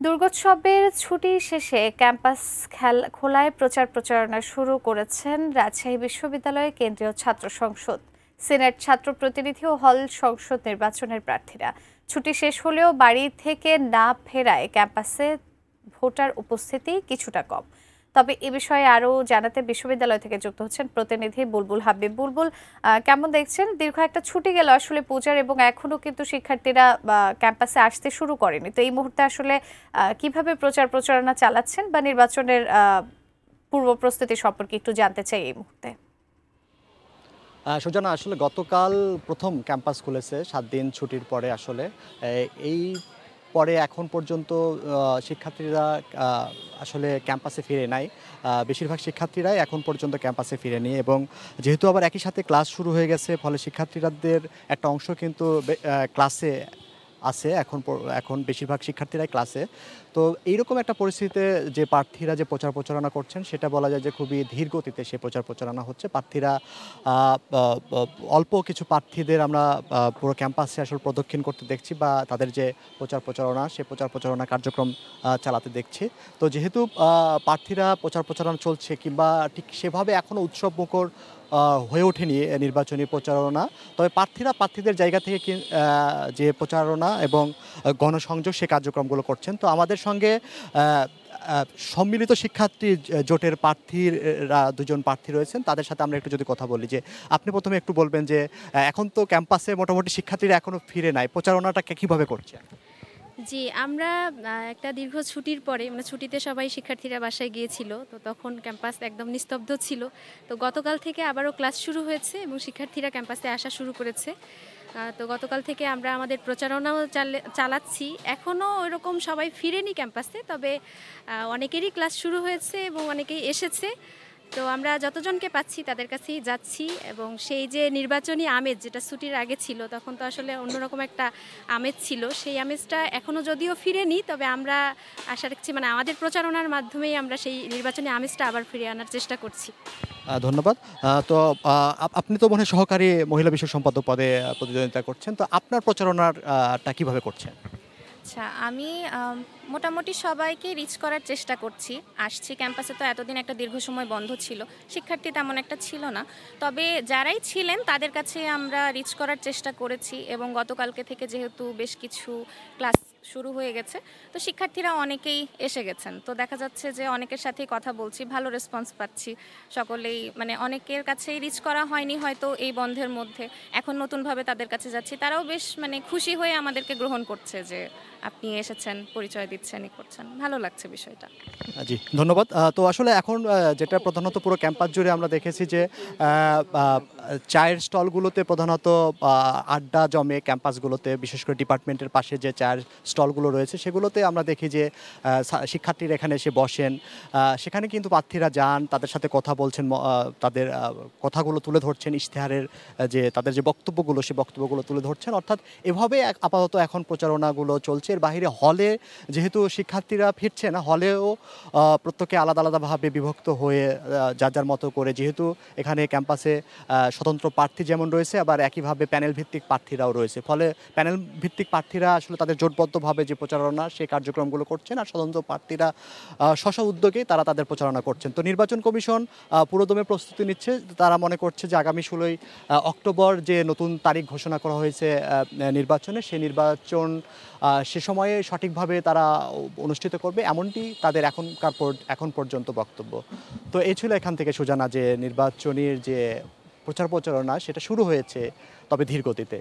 দুর্গোৎসবের ছুটি শেষে ক্যাম্পাস খোলায় প্রচার প্রচারণা শুরু করেছেন রাজশাহী বিশ্ববিদ্যালয়ের কেন্দ্রীয় ছাত্র সংসদ, সিনেট ছাত্র প্রতিনিধি ও হল সংসদ নির্বাচনের প্রার্থীরা। ছুটি শেষ হলেও বাড়ি থেকে না ফেরায় ক্যাম্পাসে ভোটার উপস্থিতি কিছুটা কম। তবে এ বিষয়ে আরও জানাতে বিশ্ববিদ্যালয় থেকে যুক্ত হচ্ছেন প্রতিনিধি বুলবুল হাবিব। বুলবুল, কেমন দেখছেন? দীর্ঘ একটা ছুটি গেল আসলে পূজার, এবং এখনো কিন্তু শিক্ষার্থীরা ক্যাম্পাসে আসতে শুরু করেনি। তো এই মুহূর্তে আসলে কিভাবে প্রচার প্রচারণা চালাচ্ছেন বা নির্বাচনের পূর্ব প্রস্তুতি সম্পর্কে একটু জানতে চাই এই মুহূর্তে। সুজানা, আসলে গতকাল প্রথম ক্যাম্পাস খুলেছে ৭ দিন ছুটির পরে। আসলে এই পরে এখন পর্যন্ত শিক্ষার্থীরা আসলে ক্যাম্পাসে ফিরে নাই। বেশিরভাগ শিক্ষার্থীরাই এখন পর্যন্ত ক্যাম্পাসে ফিরেনি, এবং যেহেতু আবার একই সাথে ক্লাস শুরু হয়ে গেছে, ফলে শিক্ষার্থীদের একটা অংশ কিন্তু ক্লাসে আছে। এখন বেশিরভাগ শিক্ষার্থীরাই ক্লাসে। তো এইরকম একটা পরিস্থিতিতে যে প্রার্থীরা যে প্রচার প্রচারণা করছেন, সেটা বলা যায় যে খুবই ধীর গতিতে সে প্রচার প্রচারণা হচ্ছে। প্রার্থীরা অল্প কিছু প্রার্থীদের আমরা পুরো ক্যাম্পাসে আসলে প্রদক্ষিণ করতে দেখছি, বা তাদের যে প্রচার প্রচারণা, সে প্রচার প্রচারণা কার্যক্রম চালাতে দেখছি। তো যেহেতু প্রার্থীরা প্রচার প্রচারণা চলছে, কিংবা ঠিক সেভাবে এখনও উৎসবমুখর হয়ে ওঠেনি নির্বাচনী প্রচারণা, তবে প্রার্থীদের জায়গা থেকে যে প্রচারণা এবং গণসংযোগ সে কার্যক্রমগুলো করছেন। তো আমাদের সঙ্গে সম্মিলিত শিক্ষার্থী জোটের প্রার্থীরা দুজন প্রার্থী রয়েছেন, তাদের সাথে আমরা একটু যদি কথা বলি, যে আপনি প্রথমে একটু বলবেন যে এখন তো ক্যাম্পাসে মোটামুটি শিক্ষার্থীরা এখনো ফিরে নাই, প্রচারণাটাকে কিভাবে করছে? জি, আমরা একটা দীর্ঘ ছুটির পরে মানে ছুটিতে সবাই শিক্ষার্থীরা বাসায় গিয়েছিল। তো তখন ক্যাম্পাস একদম নিস্তব্ধ ছিল। তো গতকাল থেকে আবারও ক্লাস শুরু হয়েছে এবং শিক্ষার্থীরা ক্যাম্পাসে আসা শুরু করেছে। তো গতকাল থেকে আমরা আমাদের প্রচারণাও চালাচ্ছি। এখনও ওইরকম সবাই ফিরেনি ক্যাম্পাসে, তবে অনেকেরই ক্লাস শুরু হয়েছে এবং অনেকেই এসেছে। তো আমরা যতজনকে পাচ্ছি তাদের কাছেই যাচ্ছি, এবং সেই যে নির্বাচনী আমেজ যেটা ছুটির আগে ছিল, তখন তো আসলে অন্যরকম একটা আমেজ ছিল, সেই আমেজটা এখনও যদিও ফিরেনি, তবে আমরা আশা রাখছি মানে আমাদের প্রচারণার মাধ্যমেই আমরা সেই নির্বাচনী আমেজটা আবার ফিরিয়ে আনার চেষ্টা করছি। ধন্যবাদ। তো আপনি তো মনে হয় সহকারী মহিলা বিষয়ক সম্পাদক পদে প্রতিদ্বন্দ্বিতা করছেন। তো আপনার প্রচারণাটা কিভাবে করছেন? আচ্ছা, আমি মোটামুটি সবাইকে রিচ করার চেষ্টা করছি। আসছি ক্যাম্পাসে, তো এতদিন একটা দীর্ঘ সময় বন্ধ ছিল, শিক্ষার্থী তেমন একটা ছিল না। তবে যারাই ছিলেন তাদের কাছে আমরা রিচ করার চেষ্টা করেছি, এবং গতকালকে থেকে যেহেতু বেশ কিছু ক্লাস শুরু হয়ে গেছে, তো শিক্ষার্থীরা অনেকেই এসে গেছেন। তো দেখা যাচ্ছে যে অনেকের সাথেই কথা বলছি, ভালো রেসপন্স পাচ্ছি। সকলেই মানে অনেকের কাছেই রিচ করা হয়নি হয়তো এই বন্ধের মধ্যে, এখন নতুনভাবে তাদের কাছে যাচ্ছি। তারাও বেশ মানে খুশি হয়ে আমাদেরকে গ্রহণ করছে যে আপনি এসেছেন, পরিচয় দিচ্ছেন, করছেন। ভালো লাগছে বিষয়টা। জি, ধন্যবাদ। তো আসলে এখন যেটা প্রধানত পুরো ক্যাম্পাস জুড়ে আমরা দেখেছি যে চায়ের স্টলগুলোতে প্রধানত আড্ডা জমে ক্যাম্পাসগুলোতে, বিশেষ করে ডিপার্টমেন্টের পাশে যে চায়ের স্টলগুলো রয়েছে, সেগুলোতে আমরা দেখি যে শিক্ষার্থীরা এখানে এসে বসেন। সেখানে কিন্তু প্রার্থীরা যান, তাদের সাথে কথা বলছেন, তাদের কথাগুলো তুলে ধরছেন, ইশতেহারের যে তাদের যে বক্তব্যগুলো, সে বক্তব্যগুলো তুলে ধরছেন। অর্থাৎ এভাবে আপাতত এখন প্রচারণাগুলো চলছে। এর বাইরে হলে যেহেতু শিক্ষার্থীরা ফিরছে না, হলেও প্রত্যেকে আলাদা আলাদাভাবে বিভক্ত হয়ে যার যার মতো করে, যেহেতু এখানে ক্যাম্পাসে স্বতন্ত্র প্রার্থী যেমন রয়েছে, আবার একইভাবে প্যানেল ভিত্তিক প্রার্থীরাও রয়েছে। ফলে প্যানেল ভিত্তিক প্রার্থীরা আসলে তাদের জোটবদ্ধভাবে যে প্রচারণা, সেই কার্যক্রমগুলো করছেন, আর স্বতন্ত্র প্রার্থীরা স্ব উদ্যোগেই তারা তাদের প্রচারণা করছেন। তো নির্বাচন কমিশন পুরোদমে প্রস্তুতি নিচ্ছে। তারা মনে করছে যে আগামী 16ই অক্টোবর যে নতুন তারিখ ঘোষণা করা হয়েছে নির্বাচনে, সেই নির্বাচন সে সময়ে সঠিকভাবে তারা অনুষ্ঠিত করবে, এমনটি তাদের এখন পর্যন্ত বক্তব্য। তো এই ছিল এখান থেকে সুজানা, যে নির্বাচনীর যে প্রচার প্রচারণা, সেটা শুরু হয়েছে, তবে ধীর গতিতে।